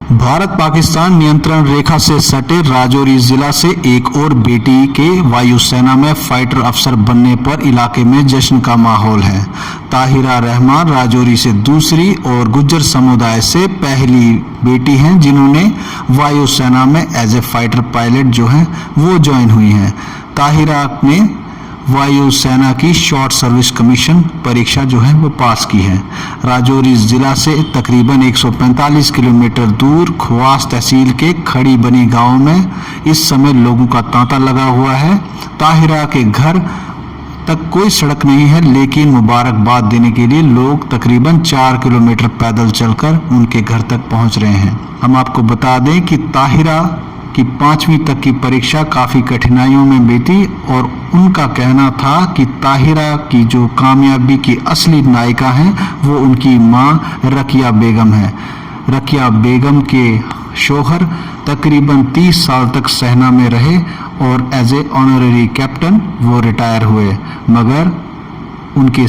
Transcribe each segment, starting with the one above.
भारत पाकिस्तान नियंत्रण रेखा से सटे राजौरी जिला से एक और बेटी के वायुसेना में फाइटर अफसर बनने पर इलाके में जश्न का माहौल है। ताहिरा रहमान राजौरी से दूसरी और गुज्जर समुदाय से पहली बेटी हैं जिन्होंने वायुसेना में एज ए फाइटर पायलट जो है वो ज्वाइन हुई हैं। ताहिरा ने वायुसेना की शॉर्ट सर्विस कमीशन परीक्षा जो है वो पास की है। राजौरी जिला से तकरीबन 145 किलोमीटर दूर खवास तहसील के खड़ी बनी गांव में इस समय लोगों का तांता लगा हुआ है। ताहिरा के घर तक कोई सड़क नहीं है, लेकिन मुबारकबाद देने के लिए लोग तकरीबन 4 किलोमीटर पैदल चलकर उनके घर तक पहुंच रहे हैं। हम आपको बता दें कि ताहिरा कि 5वीं तक की परीक्षा काफ़ी कठिनाइयों में बीती और उनका कहना था कि ताहिरा की जो कामयाबी की असली नायिका हैं वो उनकी मां रकिया बेगम है। रकिया बेगम के शौहर तकरीबन 30 साल तक सेना में रहे और एज ए ऑनररी कैप्टन वो रिटायर हुए, मगर उनके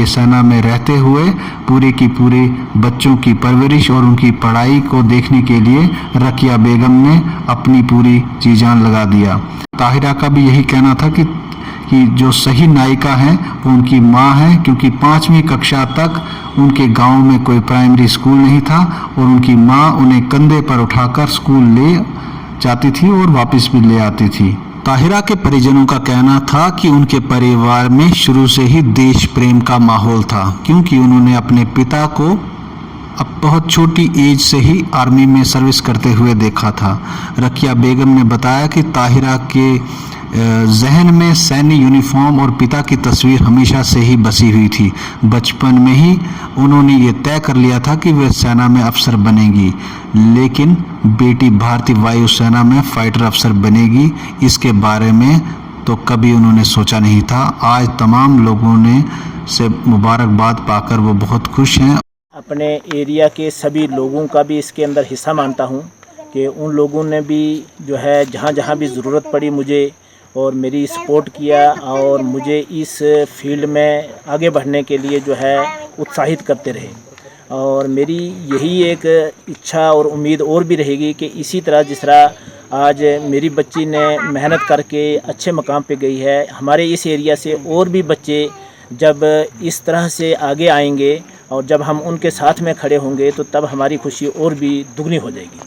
सेना में रहते हुए पूरे की पूरे बच्चों की परवरिश और उनकी पढ़ाई को देखने के लिए रकिया बेगम ने अपनी पूरी जी जान लगा दिया। ताहिरा का भी यही कहना था कि जो सही नायिका है वो उनकी माँ है, क्योंकि 5वीं कक्षा तक उनके गांव में कोई प्राइमरी स्कूल नहीं था और उनकी माँ उन्हें कंधे पर उठाकर स्कूल ले जाती थी और वापस भी ले आती थी। ताहिरा के परिजनों का कहना था कि उनके परिवार में शुरू से ही देश प्रेम का माहौल था, क्योंकि उन्होंने अपने पिता को अब बहुत छोटी एज से ही आर्मी में सर्विस करते हुए देखा था। रकिया बेगम ने बताया कि ताहिरा के जहन में सैन्य यूनिफॉर्म और पिता की तस्वीर हमेशा से ही बसी हुई थी। बचपन में ही उन्होंने ये तय कर लिया था कि वे सेना में अफसर बनेगी, लेकिन बेटी भारतीय वायुसेना में फाइटर अफसर बनेगी इसके बारे में तो कभी उन्होंने सोचा नहीं था। आज तमाम लोगों ने से मुबारकबाद पाकर वो बहुत खुश हैं। अपने एरिया के सभी लोगों का भी इसके अंदर हिस्सा मानता हूँ कि उन लोगों ने भी जो है जहाँ जहाँ भी ज़रूरत पड़ी मुझे और मेरी सपोर्ट किया और मुझे इस फील्ड में आगे बढ़ने के लिए जो है उत्साहित करते रहे। और मेरी यही एक इच्छा और उम्मीद और भी रहेगी कि इसी तरह जिस तरह आज मेरी बच्ची ने मेहनत करके अच्छे मकाम पे गई है, हमारे इस एरिया से और भी बच्चे जब इस तरह से आगे आएंगे और जब हम उनके साथ में खड़े होंगे तो तब हमारी खुशी और भी दुगनी हो जाएगी।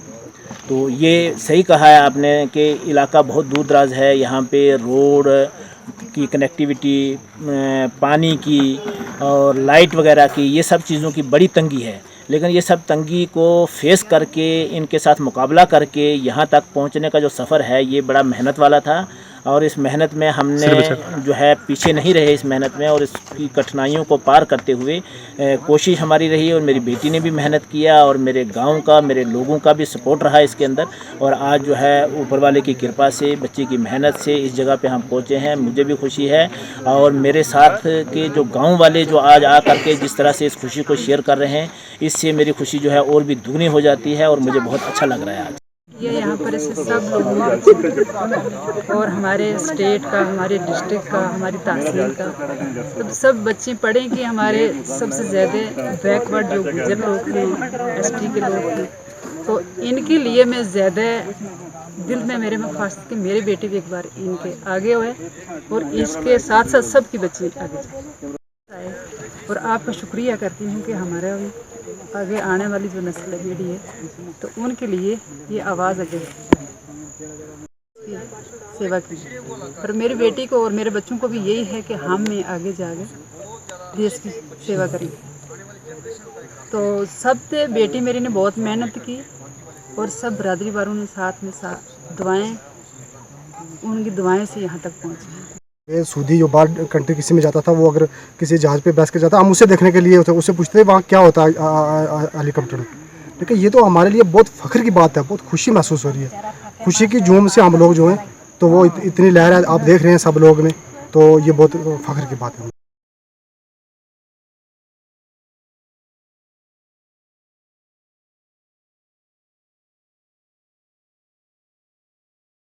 तो ये सही कहा है आपने कि इलाका बहुत दूर दराज है, यहाँ पे रोड की कनेक्टिविटी, पानी की और लाइट वगैरह की, ये सब चीज़ों की बड़ी तंगी है। लेकिन ये सब तंगी को फेस करके इनके साथ मुकाबला करके यहाँ तक पहुँचने का जो सफ़र है ये बड़ा मेहनत वाला था और इस मेहनत में हमने जो है पीछे नहीं रहे इस मेहनत में और इसकी कठिनाइयों को पार करते हुए कोशिश हमारी रही और मेरी बेटी ने भी मेहनत किया और मेरे गांव का, मेरे लोगों का भी सपोर्ट रहा इसके अंदर। और आज जो है ऊपर वाले की कृपा से, बच्चे की मेहनत से इस जगह पे हम पहुँचे हैं। मुझे भी खुशी है और मेरे साथ के जो गाँव वाले जो आज आ करके जिस तरह से इस खुशी को शेयर कर रहे हैं, इससे मेरी खुशी जो है और भी दुगनी हो जाती है और मुझे बहुत अच्छा लग रहा है आज। ये यहाँ पर ऐसे सब लोग और हमारे स्टेट का, हमारे डिस्ट्रिक्ट का, हमारी तहसील का सब बच्चे पढ़े कि हमारे सबसे ज़्यादा बैकवर्ड जो गुजर लोग थे, एसटी के लोग थे, तो इनके लिए मैं ज़्यादा दिल में मेरे में ख्वाहिश कि मेरे बेटे भी एक बार इनके आगे हुए और इसके साथ साथ सबकी बच्चे आगे जाए। और आपका शुक्रिया करती हूँ कि हमारा आगे आने वाली जो नस्ल पीढ़ी है तो उनके लिए ये आवाज़ आगे सेवा की। और मेरी बेटी को और मेरे बच्चों को भी यही है कि हम में आगे जाके देश की सेवा करें। तो सब से बेटी मेरी ने बहुत मेहनत की और सब बरादरी वालों ने साथ में साथ दुआएं, उनकी दुआएं से यहाँ तक पहुँचे। सूदी जो बाहर कंट्री किसी में जाता था, वो अगर किसी जहाज़ पे बैठ के जाता, हम उसे देखने के लिए उससे पूछते थे वहाँ क्या होता है हेलीकॉप्टर में। लेकिन ये तो हमारे लिए बहुत फ़ख्र की बात है, बहुत खुशी महसूस हो रही है। खुशी की झूम से हम लोग जो हैं तो वो इतनी लहर है आप देख रहे हैं सब लोग में, तो ये बहुत फ़ख्र की बात है।